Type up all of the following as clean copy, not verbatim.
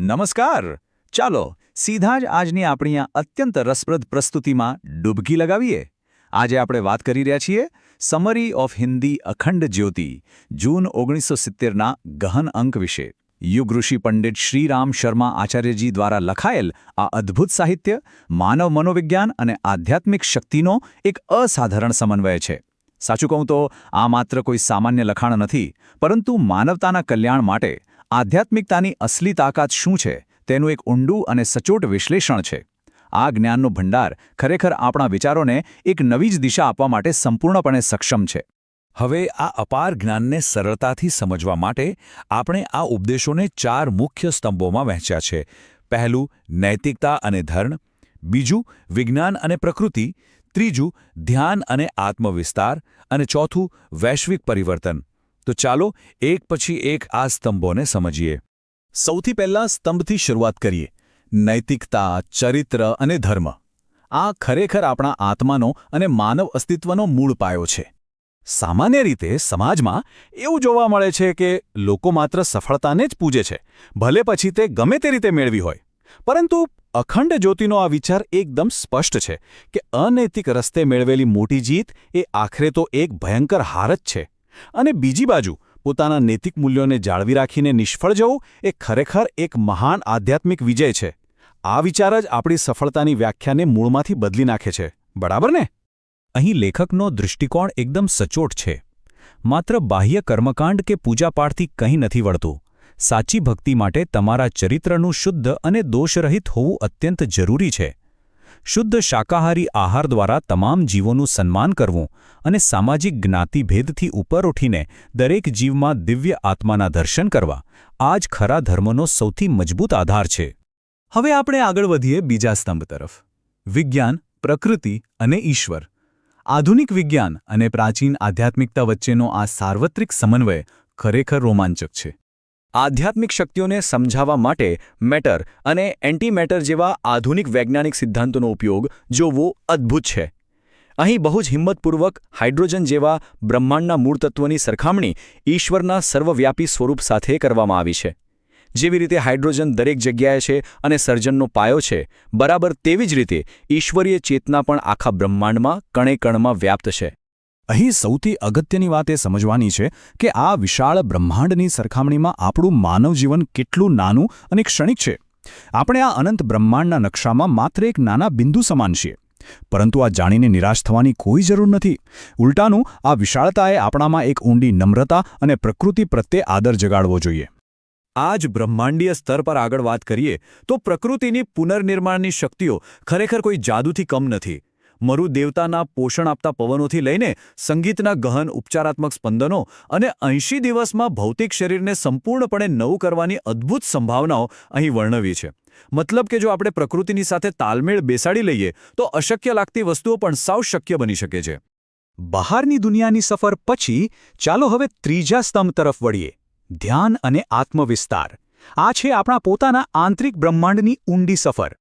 નમસ્કાર. ચાલો સીધા જ આજની આપણી આ અત્યંત રસપ્રદ પ્રસ્તુતિમાં ડૂબકી લગાવીએ. આજે આપણે વાત કરી રહ્યા છીએ સમરી ઓફ હિન્દી અખંડ જ્યોતિ જૂન 1970ના ગહન અંક વિશે. યુગઋષિ પંડિત શ્રીરામ શર્મા આચાર્યજી દ્વારા લખાયેલ આ અદ્ભુત સાહિત્ય માનવ મનોવિજ્ઞાન અને આધ્યાત્મિક શક્તિનો એક અસાધારણ સમન્વય છે. સાચું કહું તો આ માત્ર કોઈ સામાન્ય લખાણ નથી, પરંતુ માનવતાના કલ્યાણ માટે આધ્યાત્મિકતાની અસલી તાકાત શું છે તેનું એક ઊંડું અને સચોટ વિશ્લેષણ છે. આ જ્ઞાનનો ભંડાર ખરેખર આપણા વિચારોને એક નવી જ દિશા આપવા માટે સંપૂર્ણપણે સક્ષમ છે. હવે આ અપાર જ્ઞાનને સરળતાથી સમજવા માટે આપણે આ ઉપદેશોને 4 મુખ્ય સ્તંભોમાં વહેંચ્યા છે. પહેલું, નૈતિકતા અને ધર્મ. બીજું, વિજ્ઞાન અને પ્રકૃતિ. ત્રીજું, ધ્યાન અને આત્મવિસ્તાર. અને ચોથું, વૈશ્વિક પરિવર્તન. તો ચાલો એક પછી એક આ સ્તંભોને સમજીએ. સૌથી પહેલા સ્તંભથી શરૂઆત કરીએ. નૈતિકતા, ચરિત્ર અને ધર્મ. આ ખરેખર આપણા આત્માનો અને માનવ અસ્તિત્વનો મૂળ પાયો છે. સામાન્ય રીતે સમાજમાં એવું જોવા મળે છે કે લોકો માત્ર સફળતાને જ પૂજે છે, ભલે પછી તે ગમે તે રીતે મેળવી હોય. પરંતુ અખંડ જ્યોતિનો આ વિચાર એકદમ સ્પષ્ટ છે કે અનૈતિક રસ્તે મેળવેલી મોટી જીત એ આખરે તો એક ભયંકર હાર જ છે. અને બીજી બાજુ પોતાના નૈતિક મૂલ્યોને જાળવી રાખીને નિષ્ફળ જવું એ ખરેખર એક મહાન આધ્યાત્મિક વિજય છે. આ વિચાર જ આપણી સફળતાની વ્યાખ્યાને મૂળમાંથી બદલી નાખે છે. બરાબર ને? અહીં લેખકનો દૃષ્ટિકોણ એકદમ સચોટ છે. માત્ર બાહ્ય કર્મકાંડ કે પૂજાપાઠથી કંઈ નથી વળતું. સાચી ભક્તિ માટે તમારા ચરિત્રનું શુદ્ધ અને દોષરહિત હોવું અત્યંત જરૂરી છે. શુદ્ધ શાકાહારી આહાર દ્વારા તમામ જીવોનું સન્માન કરવું અને સામાજિક જ્ઞાતિભેદથી ઉપર ઉઠીને દરેક જીવમાં દિવ્ય આત્માના દર્શન કરવા, આ જ ખરા ધર્મનો સૌથી મજબૂત આધાર છે. હવે આપણે આગળ વધીએ બીજા સ્તંભ તરફ. વિજ્ઞાન, પ્રકૃતિ અને ઈશ્વર. આધુનિક વિજ્ઞાન અને પ્રાચીન આધ્યાત્મિકતા વચ્ચેનો આ સાર્વત્રિક સમન્વય ખરેખર રોમાંચક છે. આધ્યાત્મિક શક્તિઓને સમજાવવા માટે મેટર અને એન્ટીમેટર જેવા આધુનિક વૈજ્ઞાનિક સિદ્ધાંતોનો ઉપયોગ જોવો અદ્ભુત છે. અહીં બહુ જ હિંમતપૂર્વક હાઇડ્રોજન જેવા બ્રહ્માંડના મૂળ તત્વની સરખામણી ઈશ્વરના સર્વવ્યાપી સ્વરૂપ સાથે કરવામાં આવી છે. જેવી રીતે હાઇડ્રોજન દરેક જગ્યાએ છે અને સર્જનનો પાયો છે, બરાબર તેવી જ રીતે ઈશ્વરીય ચેતના પણ આખા બ્રહ્માંડમાં કણે-કણમાં વ્યાપ્ત છે. અહીં સૌથી અગત્યની વાત એ સમજવાની છે કે આ વિશાળ બ્રહ્માંડની સરખામણીમાં આપણું માનવ જીવન કેટલું નાનું અને ક્ષણિક છે. આપણે આ અનંત બ્રહ્માંડના નકશામાં માત્ર એક નાના બિંદુ સમાન છીએ. પરંતુ આ જાણીને નિરાશ થવાની કોઈ જરૂર નથી. ઉલટાનું, આ વિશાળતાએ આપણામાં એક ઊંડી નમ્રતા અને પ્રકૃતિ પ્રત્યે આદર જગાડવો જોઈએ. આ જ બ્રહ્માંડીય સ્તર પર આગળ વાત કરીએ તો પ્રકૃતિની પુનર્નિર્માણની શક્તિઓ ખરેખર કોઈ જાદુથી કમ નથી. મરુ દેવતાના પોષણ આપતા પવનોથી લઈને સંગીતના ગહન ઉપચારાત્મક સ્પંદનો અને 80 દિવસમાં ભૌતિક શરીરને સંપૂર્ણપણે નવું કરવાની અદ્ભુત સંભાવનાઓ અહીં વર્ણવી છે. મતલબ કે જો આપણે પ્રકૃતિની સાથે તાલમેળ બેસાડી લઈએ તો અશક્ય લાગતી વસ્તુઓ પણ સાવ શક્ય બની શકે છે. બહારની દુનિયાની સફર પછી ચાલો હવે ત્રીજા સ્તંભ તરફ વળીએ. ધ્યાન અને આત્મવિસ્તાર. આ છે આપણા પોતાના આંતરિક બ્રહ્માંડની ઊંડી સફર.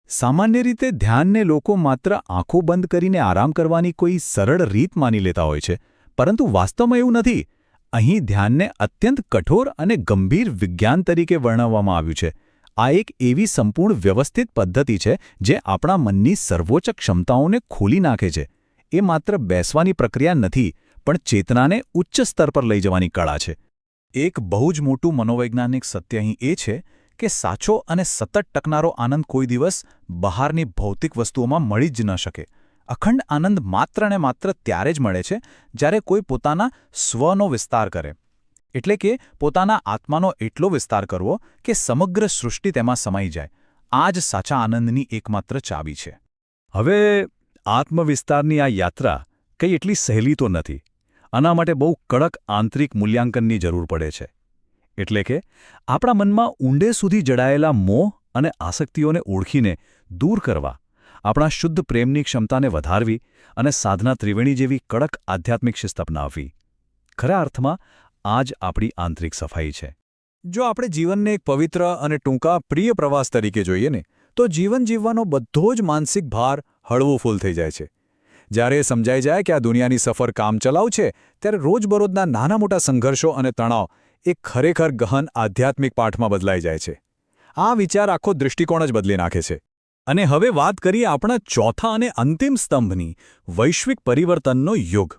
સામાન્ય રીતે ધ્યાનને લોકો માત્ર આંખો બંધ કરીને આરામ કરવાની કોઈ સરળ રીત માની લેતા હોય છે, પરંતુ વાસ્તવમાં એવું નથી. અહીં ધ્યાનને અત્યંત કઠોર અને ગંભીર વિજ્ઞાન તરીકે વર્ણવવામાં આવ્યું છે. આ એક એવી સંપૂર્ણ વ્યવસ્થિત પદ્ધતિ છે જે આપણા મનની સર્વોચ્ચ ક્ષમતાઓને ખોલી નાખે છે. એ માત્ર બેસવાની પ્રક્રિયા નથી, પણ ચેતનાને ઉચ્ચ સ્તર પર લઈ જવાની કળા છે. એક બહુ જ મોટું મનોવૈજ્ઞાનિક સત્ય અહીં એ છે કે સાચો અને સતત ટકનારો આનંદ કોઈ દિવસ બહારની ભૌતિક વસ્તુઓમાં મળી જ ન શકે. અખંડ આનંદ માત્ર ને માત્ર ત્યારે જ મળે છે જ્યારે કોઈ પોતાના સ્વનો વિસ્તાર કરે. એટલે કે પોતાના આત્માનો એટલો વિસ્તાર કરવો કે સમગ્ર સૃષ્ટિ તેમાં સમાઈ જાય. આ જ સાચા આનંદની એકમાત્ર ચાવી છે. હવે આત્મવિસ્તારની આ યાત્રા કંઈ એટલી સહેલી તો નથી. આના માટે બહુ કડક આંતરિક મૂલ્યાંકનની જરૂર પડે છે. એટલે કે આપણા મનમાં ઊંડે સુધી જડાયેલા મોહ અને આસક્તિઓને ઓળખીને દૂર કરવા, આપણા શુદ્ધ પ્રેમની ક્ષમતાને વધારવી અને સાધના ત્રિવેણી જેવી કડક આધ્યાત્મિક શિસ્ત અપનાવવી. ખરા અર્થમાં આ જ આપણી આંતરિક સફાઈ છે. જો આપણે જીવનને એક પવિત્ર અને ટૂંકા પ્રિય પ્રવાસ તરીકે જોઈએ ને, તો જીવન જીવવાનો બધો જ માનસિક ભાર હળવો ફૂલ થઈ જાય છે. જ્યારે સમજાઈ જાય કે આ દુનિયાની સફર કામચલાઉ છે, ત્યારે રોજબરોજના નાના મોટા સંઘર્ષો અને તણાવ એ ખરેખર ગહન આધ્યાત્મિક પાઠમાં બદલાઈ જાય છે. આ વિચાર આખો દૃષ્ટિકોણ જ બદલી નાખે છે. અને હવે વાત કરીએ આપણા ચોથા અને અંતિમ સ્તંભની, વૈશ્વિક પરિવર્તનનો યુગ.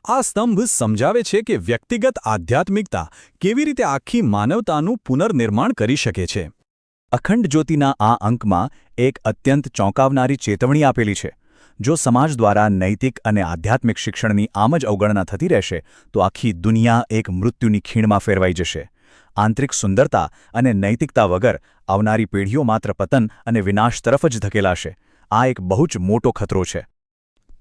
આ સ્તંભ સમજાવે છે કે વ્યક્તિગત આધ્યાત્મિકતા કેવી રીતે આખી માનવતાનું પુનર્નિર્માણ કરી શકે છે. અખંડ જ્યોતિના આ અંકમાં એક અત્યંત ચોંકાવનારી ચેતવણી આપેલી છે. જો સમાજ દ્વારા નૈતિક અને આધ્યાત્મિક શિક્ષણની આમ જ અવગણના થતી રહેશે તો આખી દુનિયા એક મૃત્યુની ખીણમાં ફેરવાઈ જશે. આંતરિક સુંદરતા અને નૈતિકતા વગર આવનારી પેઢીઓ માત્ર પતન અને વિનાશ તરફ જ ધકેલાશે. આ એક બહુ જ મોટો ખતરો છે.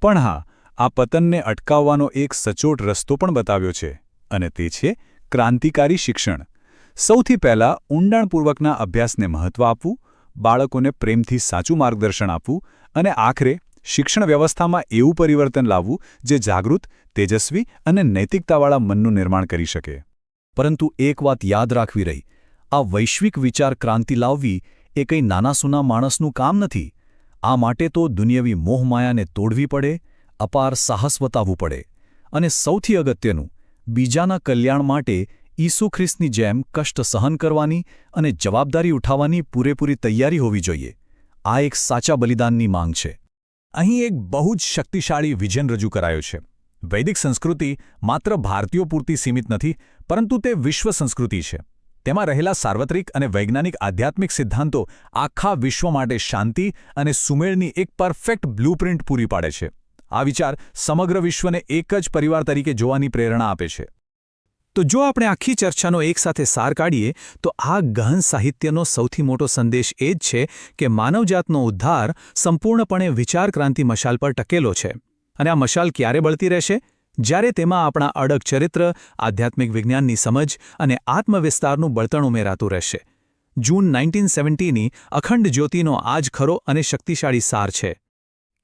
પણ હા, આ પતનને અટકાવવાનો એક સચોટ રસ્તો પણ બતાવ્યો છે, અને તે છે ક્રાંતિકારી શિક્ષણ. સૌથી પહેલાં ઊંડાણપૂર્વકના અભ્યાસને મહત્ત્વ આપવું, બાળકોને પ્રેમથી સાચું માર્ગદર્શન આપવું અને આખરે શિક્ષણ વ્યવસ્થામાં એવું પરિવર્તન લાવવું જે જાગૃત, તેજસ્વી અને નૈતિકતાવાળા મનનું નિર્માણ કરી શકે. પરંતુ એક વાત યાદ રાખવી રહી, આ વૈશ્વિક વિચાર ક્રાંતિ લાવવી એ કંઈ નાના-સૂના માણસનું કામ નથી. આ માટે તો દુનિયાવી મોહમાયાને તોડવી પડે, અપાર સાહસ બતાવવું પડે, અને સૌથી અગત્યનું, બીજાના કલ્યાણ માટે ઈસુ ખ્રિસ્તની જેમ કષ્ટ સહન કરવાની અને જવાબદારી ઉઠાવવાની પૂરેપૂરી તૈયારી હોવી જોઈએ. આ એક સાચા બલિદાનની માંગ છે. અહીં એક બહુ જ શક્તિશાળી વિઝન રજૂ કરાયો છે. વૈદિક સંસ્કૃતિ માત્ર ભારતીયો પૂરતી સીમિત નથી, પરંતુ તે વિશ્વ સંસ્કૃતિ છે. તેમાં રહેલા સાર્વત્રિક અને વૈજ્ઞાનિક આધ્યાત્મિક સિદ્ધાંતો આખા વિશ્વ માટે શાંતિ અને સુમેળની એક પરફેક્ટ બ્લૂપ્રિન્ટ પૂરી પાડે છે. આ વિચાર સમગ્ર વિશ્વને એક જ પરિવાર તરીકે જોવાની પ્રેરણા આપે છે. તો જો આપણે આખી ચર્ચાનો એકસાથે સાર કાઢીએ તો આ ગહન સાહિત્યનો સૌથી મોટો સંદેશ એ જ છે કે માનવજાતનો ઉદ્ધાર સંપૂર્ણપણે વિચાર ક્રાંતિ મશાલ પર ટકેલો છે. અને આ મશાલ ક્યારે બળતી રહેશે? જ્યારે તેમાં આપણા અડગ ચરિત્ર, આધ્યાત્મિક વિજ્ઞાનની સમજ અને આત્મવિસ્તારનું બળતણ ઉમેરાતું રહેશે. જૂન 1970ની અખંડ જ્યોતિનો આ જ ખરો અને શક્તિશાળી સાર છે.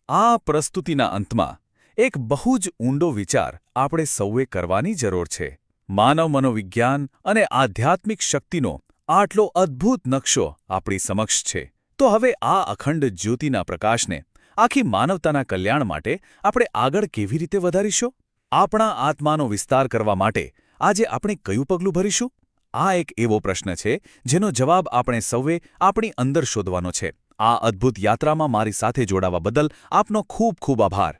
આ પ્રસ્તુતિના અંતમાં એક બહુ જ ઊંડો વિચાર આપણે સૌએ કરવાની જરૂર છે. માનવ મનોવિજ્ઞાન અને આધ્યાત્મિક શક્તિનો આટલો અદ્ભુત નકશો આપણી સમક્ષ છે. તો હવે આ અખંડ જ્યોતિના પ્રકાશને આખી માનવતાના કલ્યાણ માટે આપણે આગળ કેવી રીતે વધારીશું? આપણા આત્માનો વિસ્તાર કરવા માટે આજે આપણે કયું પગલું ભરીશું? આ એક એવો પ્રશ્ન છે જેનો જવાબ આપણે સૌએ આપણી અંદર શોધવાનો છે. આ અદ્ભુત યાત્રામાં મારી સાથે જોડાવા બદલ આપનો ખૂબ ખૂબ આભાર.